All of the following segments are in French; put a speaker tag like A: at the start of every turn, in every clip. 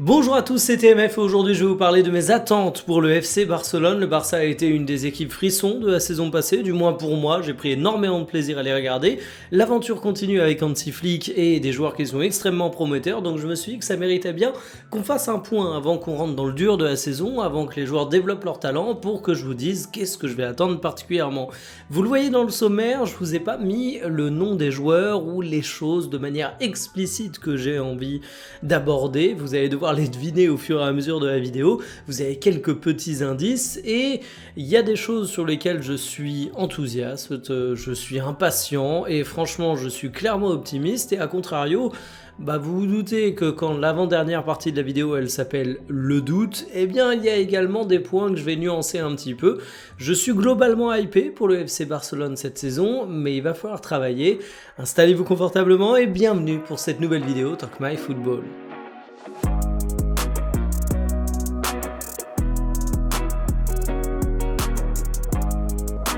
A: Bonjour à tous, c'est TMF et aujourd'hui je vais vous parler de mes attentes pour le FC Barcelone. Le Barça a été une des équipes frissons de la saison passée, du moins pour moi, j'ai pris énormément de plaisir à les regarder. L'aventure continue avec Hansi Flick et des joueurs qui sont extrêmement prometteurs, donc je me suis dit que ça méritait bien qu'on fasse un point avant qu'on rentre dans le dur de la saison, avant que les joueurs développent leur talent, pour que je vous dise qu'est-ce que je vais attendre particulièrement. Vous le voyez dans le sommaire, je vous ai pas mis le nom des joueurs ou les choses de manière explicite que j'ai envie d'aborder, vous allez devoir les deviner au fur et à mesure de la vidéo, vous avez quelques petits indices et il y a des choses sur lesquelles je suis enthousiaste, je suis impatient et franchement je suis clairement optimiste et à contrario, vous vous doutez que quand l'avant-dernière partie de la vidéo elle s'appelle le doute, eh bien il y a également des points que je vais nuancer un petit peu. Je suis globalement hypé pour le FC Barcelone cette saison, mais il va falloir travailler. Installez-vous confortablement et bienvenue pour cette nouvelle vidéo Talk My Football.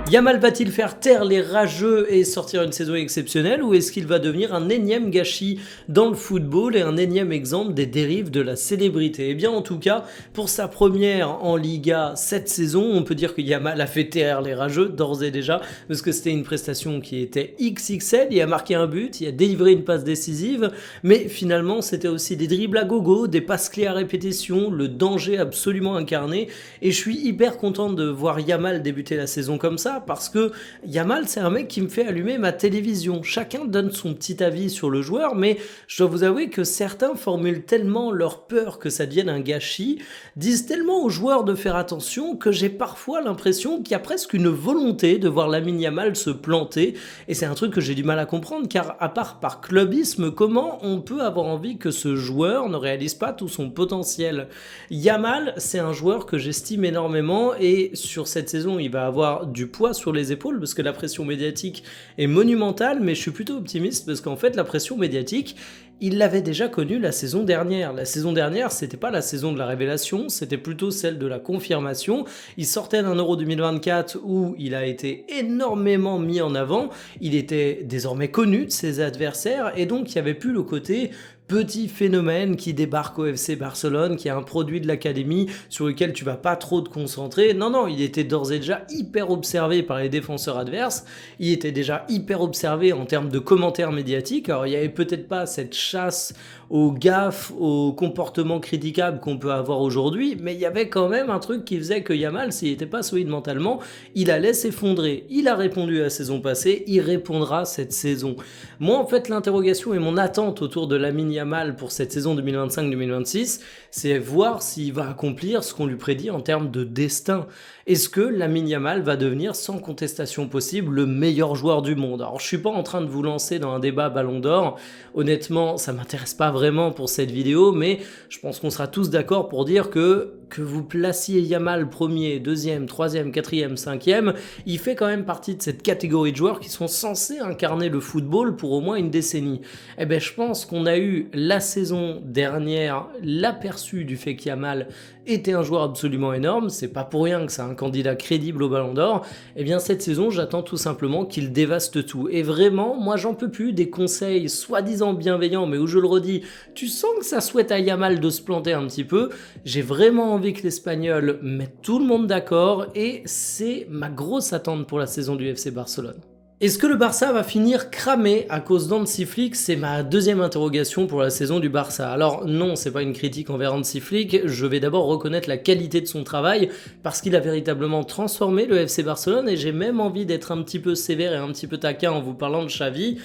A: Yamal va-t-il faire taire les rageux et sortir une saison exceptionnelle ou est-ce qu'il va devenir un énième gâchis dans le football et un énième exemple des dérives de la célébrité? Eh bien en tout cas, pour sa première en Liga cette saison, on peut dire que Yamal a fait taire les rageux d'ores et déjà parce que c'était une prestation qui était XXL, il a marqué un but, il a délivré une passe décisive, mais finalement c'était aussi des dribbles à gogo, des passes clés à répétition, le danger absolument incarné et je suis hyper content de voir Yamal débuter la saison comme ça parce que Yamal c'est un mec qui me fait allumer ma télévision. Chacun donne son petit avis sur le joueur, mais je dois vous avouer que certains formulent tellement leur peur que ça devienne un gâchis, disent tellement aux joueurs de faire attention que j'ai parfois l'impression qu'il y a presque une volonté de voir Lamine Yamal se planter et c'est un truc que j'ai du mal à comprendre car à part par clubisme, comment on peut avoir envie que ce joueur ne réalise pas tout son potentiel? Yamal c'est un joueur que j'estime énormément et sur cette saison il va avoir du poids sur les épaules parce que la pression médiatique est monumentale, mais je suis plutôt optimiste parce qu'en fait la pression médiatique il l'avait déjà connue la saison dernière. La saison dernière, c'était pas la saison de la révélation, c'était plutôt celle de la confirmation. Il sortait d'un Euro 2024 où il a été énormément mis en avant, il était désormais connu de ses adversaires et donc il n'y avait plus le côté petit phénomène qui débarque au FC Barcelone, qui est un produit de l'académie sur lequel tu vas pas trop te concentrer. Non, il était d'ores et déjà hyper observé par les défenseurs adverses, il était déjà hyper observé en termes de commentaires médiatiques. Alors il y avait peut-être pas cette chasse aux gaffes, aux comportements critiquables qu'on peut avoir aujourd'hui, mais il y avait quand même un truc qui faisait que Yamal, s'il n'était pas solide mentalement, il allait s'effondrer. Il a répondu la saison passée, il répondra cette saison. Moi en fait l'interrogation et mon attente autour de Lamine Yamal pour cette saison 2025-2026, c'est voir s'il va accomplir ce qu'on lui prédit en termes de destin. Est-ce que Lamine Yamal va devenir sans contestation possible le meilleur joueur du monde? Alors je suis pas en train de vous lancer dans un débat Ballon d'Or, honnêtement ça m'intéresse pas vraiment pour cette vidéo, mais je pense qu'on sera tous d'accord pour dire que vous placiez Yamal premier, deuxième, troisième, quatrième, cinquième, il fait quand même partie de cette catégorie de joueurs qui sont censés incarner le football pour au moins une décennie. Eh ben je pense qu'on a eu la saison dernière l'aperçu du fait qu'Yamal était un joueur absolument énorme, c'est pas pour rien que c'est un candidat crédible au Ballon d'Or. Eh bien cette saison j'attends tout simplement qu'il dévaste tout et vraiment moi j'en peux plus des conseils soi-disant bienveillants mais où je le redis, tu sens que ça souhaite à Yamal de se planter un petit peu. J'ai vraiment envie que l'Espagnol mette tout le monde d'accord et c'est ma grosse attente pour la saison du FC Barcelone. Est-ce que le Barça va finir cramé à cause d'Hansi Flick? C'est ma deuxième interrogation pour la saison du Barça. Alors non, c'est pas une critique envers Hansi Flick, je vais d'abord reconnaître la qualité de son travail parce qu'il a véritablement transformé le FC Barcelone et j'ai même envie d'être un petit peu sévère et un petit peu taquin en vous parlant de Xavi.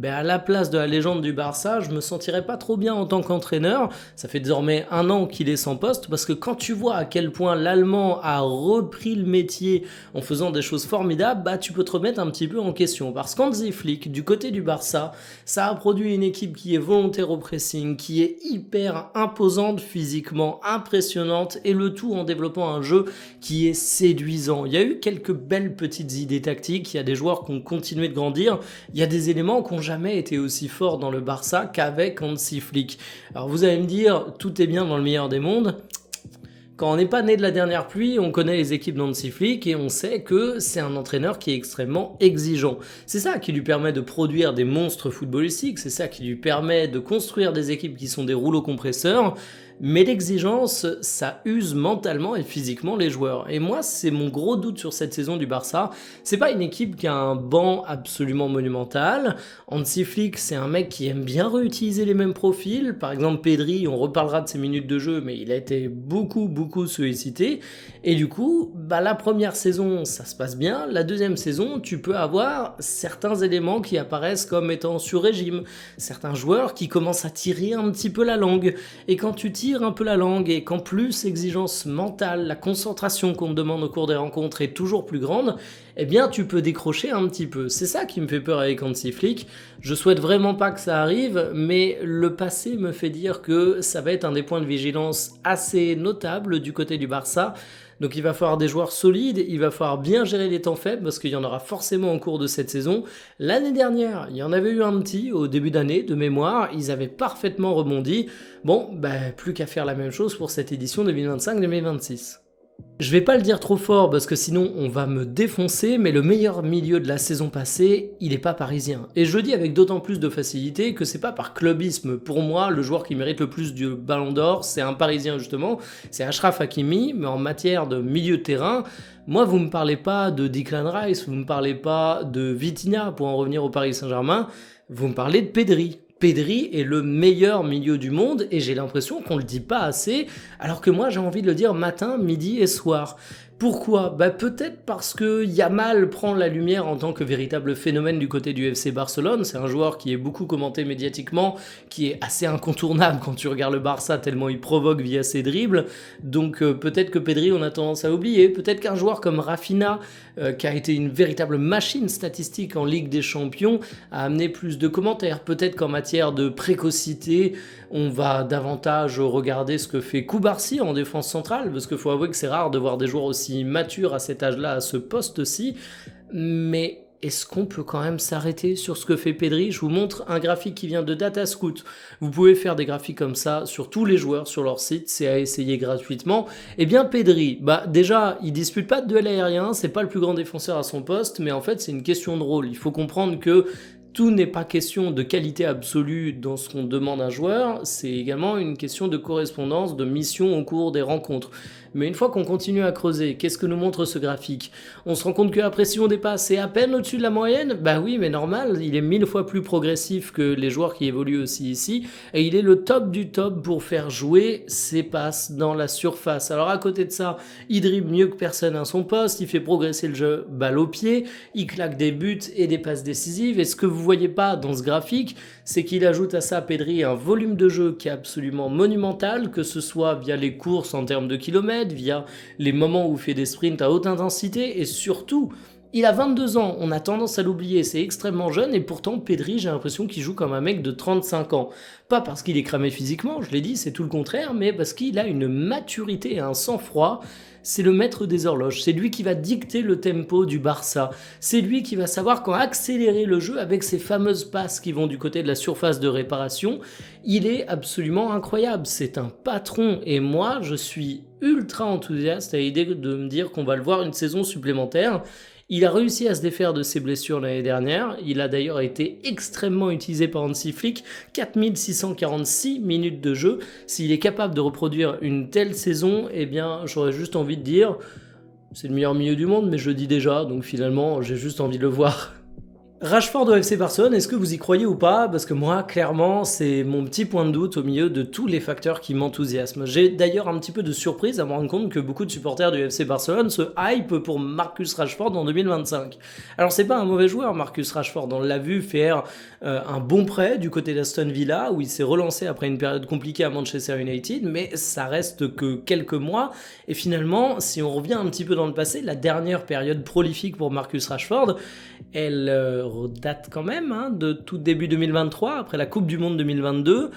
A: À la place de la légende du Barça, je me sentirais pas trop bien en tant qu'entraîneur. Ça fait désormais 1 an qu'il est sans poste parce que quand tu vois à quel point l'Allemand a repris le métier en faisant des choses formidables, tu peux te remettre un petit peu en question. Parce qu'Hansi Flick, du côté du Barça, ça a produit une équipe qui est volontaire au pressing, qui est hyper imposante physiquement, impressionnante et le tout en développant un jeu qui est séduisant. Il y a eu quelques belles petites idées tactiques, il y a des joueurs qui ont continué de grandir, il y a des éléments qui n'ont jamais été aussi forts dans le Barça qu'avec Hansi Flick. Alors vous allez me dire, tout est bien dans le meilleur des mondes. Quand on n'est pas né de la dernière pluie, on connaît les équipes d'Hansi Flick et on sait que c'est un entraîneur qui est extrêmement exigeant. C'est ça qui lui permet de produire des monstres footballistiques, c'est ça qui lui permet de construire des équipes qui sont des rouleaux compresseurs. mais l'exigence, ça use mentalement et physiquement les joueurs. Et moi, c'est mon gros doute sur cette saison du Barça. C'est pas une équipe qui a un banc absolument monumental. Hansi Flick, c'est un mec qui aime bien réutiliser les mêmes profils. Par exemple, Pedri, on reparlera de ses minutes de jeu, mais il a été beaucoup sollicité. Et du coup, la première saison, ça se passe bien. La deuxième saison, tu peux avoir certains éléments qui apparaissent comme étant sur régime. Certains joueurs qui commencent à tirer un petit peu la langue. Et quand tu tires un peu la langue et qu'en plus l'exigence mentale, la concentration qu'on te demande au cours des rencontres est toujours plus grande, eh bien tu peux décrocher un petit peu. C'est ça qui me fait peur avec Hansi Flick. Je souhaite vraiment pas que ça arrive, mais le passé me fait dire que ça va être un des points de vigilance assez notables du côté du Barça. Donc il va falloir des joueurs solides, il va falloir bien gérer les temps faibles parce qu'il y en aura forcément au cours de cette saison. L'année dernière, il y en avait eu un petit au début d'année de mémoire, ils avaient parfaitement rebondi. Bon, plus qu'à faire la même chose pour cette édition 2025-2026. Je vais pas le dire trop fort parce que sinon on va me défoncer, mais le meilleur milieu de la saison passée, il est pas parisien. Et je le dis avec d'autant plus de facilité que c'est pas par clubisme. Pour moi, le joueur qui mérite le plus du Ballon d'Or, c'est un parisien justement, c'est Achraf Hakimi, mais en matière de milieu de terrain, moi vous me parlez pas de Declan Rice, vous me parlez pas de Vitinha pour en revenir au Paris Saint-Germain, vous me parlez de Pedri. Pedri est le meilleur milieu du monde et j'ai l'impression qu'on le dit pas assez, alors que moi j'ai envie de le dire matin, midi et soir. Pourquoi ? Peut-être parce que Yamal prend la lumière en tant que véritable phénomène du côté du FC Barcelone. C'est un joueur qui est beaucoup commenté médiatiquement, qui est assez incontournable quand tu regardes le Barça tellement il provoque via ses dribbles. Donc peut-être que Pedri on a tendance à oublier. Peut-être qu'un joueur comme Rafinha, qui a été une véritable machine statistique en Ligue des Champions, a amené plus de commentaires. Peut-être qu'en matière de précocité, on va davantage regarder ce que fait Koubarsi en défense centrale, parce qu'il faut avouer que c'est rare de voir des joueurs aussi matures à cet âge-là, à ce poste-ci. Mais est-ce qu'on peut quand même s'arrêter sur ce que fait Pedri ? Je vous montre un graphique qui vient de Datascout. Vous pouvez faire des graphiques comme ça sur tous les joueurs sur leur site, c'est à essayer gratuitement. Eh bien Pedri, déjà, il dispute pas de duel aérien, c'est pas le plus grand défenseur à son poste, mais en fait c'est une question de rôle. Il faut comprendre que tout n'est pas question de qualité absolue dans ce qu'on demande à un joueur, c'est également une question de correspondance, de mission au cours des rencontres. Mais une fois qu'on continue à creuser, qu'est-ce que nous montre ce graphique ? On se rend compte qu'après si on dépasse, c'est à peine au-dessus de la moyenne ? Oui, mais normal, il est 1000 fois plus progressif que les joueurs qui évoluent aussi ici, et il est le top du top pour faire jouer ses passes dans la surface. Alors à côté de ça, il dribble mieux que personne à son poste, il fait progresser le jeu balle au pied, il claque des buts et des passes décisives, et ce que vous voyez pas dans ce graphique, c'est qu'il ajoute à ça, Pedri, un volume de jeu qui est absolument monumental, que ce soit via les courses en termes de kilomètres, via les moments où il fait des sprints à haute intensité, et surtout, il a 22 ans, on a tendance à l'oublier, c'est extrêmement jeune, et pourtant Pedri, j'ai l'impression qu'il joue comme un mec de 35 ans. Pas parce qu'il est cramé physiquement, je l'ai dit, c'est tout le contraire, mais parce qu'il a une maturité et un sang-froid. C'est le maître des horloges, c'est lui qui va dicter le tempo du Barça, c'est lui qui va savoir quand accélérer le jeu avec ces fameuses passes qui vont du côté de la surface de réparation. Il est absolument incroyable, c'est un patron, et moi je suis ultra enthousiaste à l'idée de me dire qu'on va le voir une saison supplémentaire. Il a réussi à se défaire de ses blessures l'année dernière, il a d'ailleurs été extrêmement utilisé par Hansi Flick, 4646 minutes de jeu. S'il est capable de reproduire une telle saison, eh bien j'aurais juste envie de dire, c'est le meilleur milieu du monde, mais je le dis déjà, donc finalement j'ai juste envie de le voir. Rashford au FC Barcelone, est-ce que vous y croyez ou pas ? Parce que moi, clairement, c'est mon petit point de doute au milieu de tous les facteurs qui m'enthousiasment. J'ai d'ailleurs un petit peu de surprise à me rendre compte que beaucoup de supporters du FC Barcelone se hype pour Marcus Rashford en 2025. Alors c'est pas un mauvais joueur, Marcus Rashford, on l'a vu faire un bon prêt du côté d'Aston Villa, où il s'est relancé après une période compliquée à Manchester United, mais ça reste que quelques mois, et finalement, si on revient un petit peu dans le passé, la dernière période prolifique pour Marcus Rashford, elle date quand même de tout début 2023, après la Coupe du Monde 2022.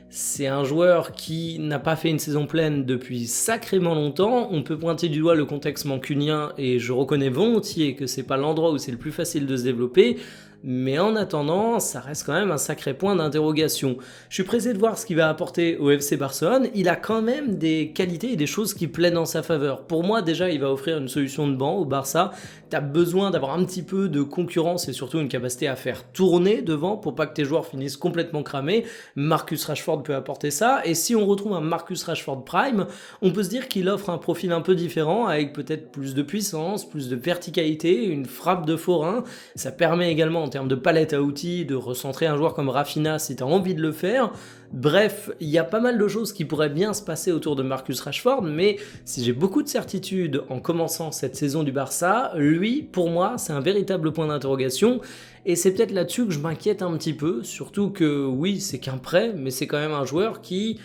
A: C'est un joueur qui n'a pas fait une saison pleine depuis sacrément longtemps. On peut pointer du doigt le contexte mancunien et je reconnais volontiers que c'est pas l'endroit où c'est le plus facile de se développer. mais en attendant, ça reste quand même un sacré point d'interrogation. Je suis pressé de voir ce qu'il va apporter au FC Barcelone. Il a quand même des qualités et des choses qui plaident en sa faveur. Pour moi, déjà, il va offrir une solution de banc au Barça. Tu as besoin d'avoir un petit peu de concurrence et surtout une capacité à faire tourner devant pour pas que tes joueurs finissent complètement cramés. Marcus Rashford peut apporter ça. Et si on retrouve un Marcus Rashford Prime, on peut se dire qu'il offre un profil un peu différent avec peut-être plus de puissance, plus de verticalité, une frappe de forain. Ça permet également en termes de palette à outils de recentrer un joueur comme Rafinha si tu as envie de le faire. Bref, il y a pas mal de choses qui pourraient bien se passer autour de Marcus Rashford, mais si j'ai beaucoup de certitudes en commençant cette saison du Barça, lui, pour moi, c'est un véritable point d'interrogation. Et c'est peut-être là-dessus que je m'inquiète un petit peu, surtout que oui, c'est qu'un prêt, mais c'est quand même un joueur qui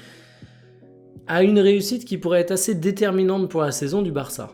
A: a une réussite qui pourrait être assez déterminante pour la saison du Barça.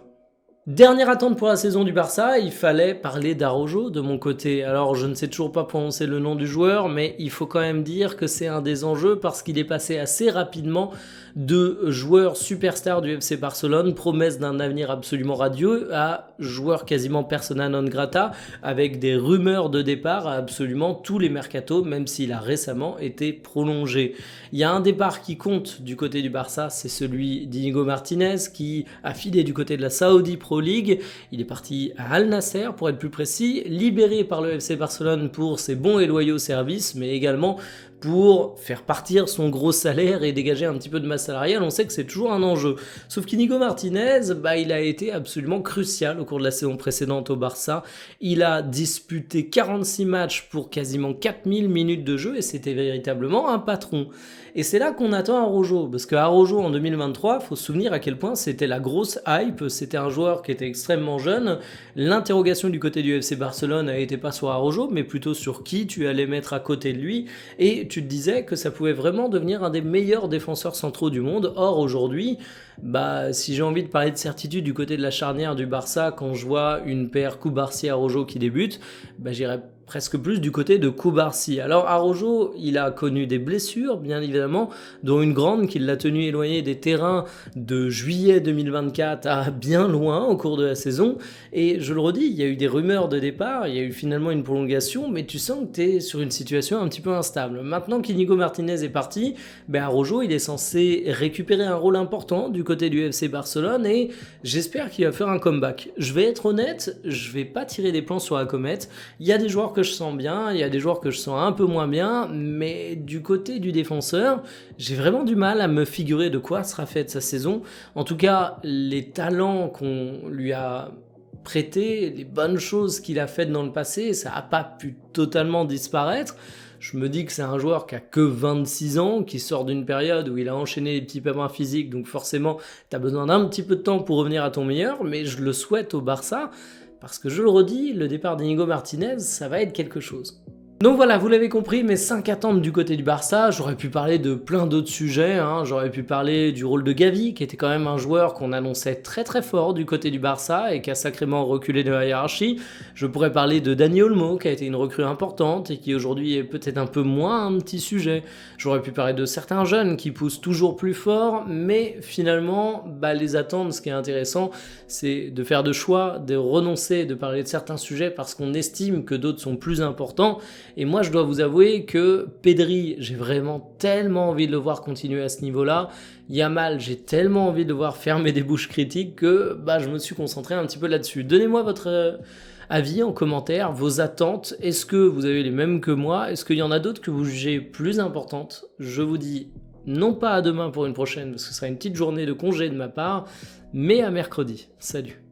A: Dernière attente pour la saison du Barça, il fallait parler d'Araujo de mon côté. Alors je ne sais toujours pas prononcer le nom du joueur, mais il faut quand même dire que c'est un des enjeux parce qu'il est passé assez rapidement de joueur superstar du FC Barcelone, promesse d'un avenir absolument radieux, à joueur quasiment persona non grata, avec des rumeurs de départ à absolument tous les mercatos, même s'il a récemment été prolongé. Il y a un départ qui compte du côté du Barça, c'est celui d'Inigo Martinez, qui a filé du côté de la Saudi Pro League. Il est parti à Al Nasser pour être plus précis, libéré par le FC Barcelone pour ses bons et loyaux services, mais également pour faire partir son gros salaire et dégager un petit peu de masse salariale. On sait que c'est toujours un enjeu. Sauf qu'Inigo Martinez, il a été absolument crucial au cours de la saison précédente au Barça. Il a disputé 46 matchs pour quasiment 4000 minutes de jeu et c'était véritablement un patron. Et c'est là qu'on attend Araujo, parce que Araujo en 2023, faut se souvenir à quel point c'était la grosse hype, c'était un joueur qui était extrêmement jeune. L'interrogation du côté du FC Barcelone a été pas sur Araujo, mais plutôt sur qui tu allais mettre à côté de lui, et tu te disais que ça pouvait vraiment devenir un des meilleurs défenseurs centraux du monde. Or aujourd'hui, si j'ai envie de parler de certitude du côté de la charnière du Barça, quand je vois une paire Cubarsí-Araujo qui débute, j'irais presque plus du côté de Cubarsí. Alors Araujo, il a connu des blessures, bien évidemment, dont une grande qui l'a tenu éloigné des terrains de juillet 2024 à bien loin au cours de la saison. Et je le redis, il y a eu des rumeurs de départ, il y a eu finalement une prolongation, mais tu sens que tu es sur une situation un petit peu instable. Maintenant qu'Inigo Martinez est parti, Araujo, il est censé récupérer un rôle important du côté du FC Barcelone et j'espère qu'il va faire un comeback. Je vais être honnête, je vais pas tirer des plans sur la comète. Il y a des joueurs que je sens bien, il y a des joueurs que je sens un peu moins bien, mais du côté du défenseur, j'ai vraiment du mal à me figurer de quoi sera faite sa saison. En tout cas, les talents qu'on lui a prêtés, les bonnes choses qu'il a faites dans le passé, ça n'a pas pu totalement disparaître. Je me dis que c'est un joueur qui a que 26 ans, qui sort d'une période où il a enchaîné les petits pépins physiques, donc forcément, tu as besoin d'un petit peu de temps pour revenir à ton meilleur, mais je le souhaite au Barça, parce que je le redis, le départ d'Inigo Martinez, ça va être quelque chose. Donc voilà, vous l'avez compris, mes 5 attentes du côté du Barça. J'aurais pu parler de plein d'autres sujets, J'aurais pu parler du rôle de Gavi, qui était quand même un joueur qu'on annonçait très très fort du côté du Barça et qui a sacrément reculé de la hiérarchie. Je pourrais parler de Dani Olmo, qui a été une recrue importante et qui aujourd'hui est peut-être un peu moins un petit sujet. J'aurais pu parler de certains jeunes qui poussent toujours plus fort, mais finalement, les attentes, ce qui est intéressant, c'est de faire de choix, de renoncer, de parler de certains sujets parce qu'on estime que d'autres sont plus importants. Et moi, je dois vous avouer que Pedri, j'ai vraiment tellement envie de le voir continuer à ce niveau-là. Yamal, j'ai tellement envie de le voir fermer des bouches critiques que je me suis concentré un petit peu là-dessus. Donnez-moi votre avis en commentaire, vos attentes. Est-ce que vous avez les mêmes que moi? Est-ce qu'il y en a d'autres que vous jugez plus importantes? Je vous dis non pas à demain pour une prochaine, parce que ce sera une petite journée de congé de ma part, mais à mercredi. Salut!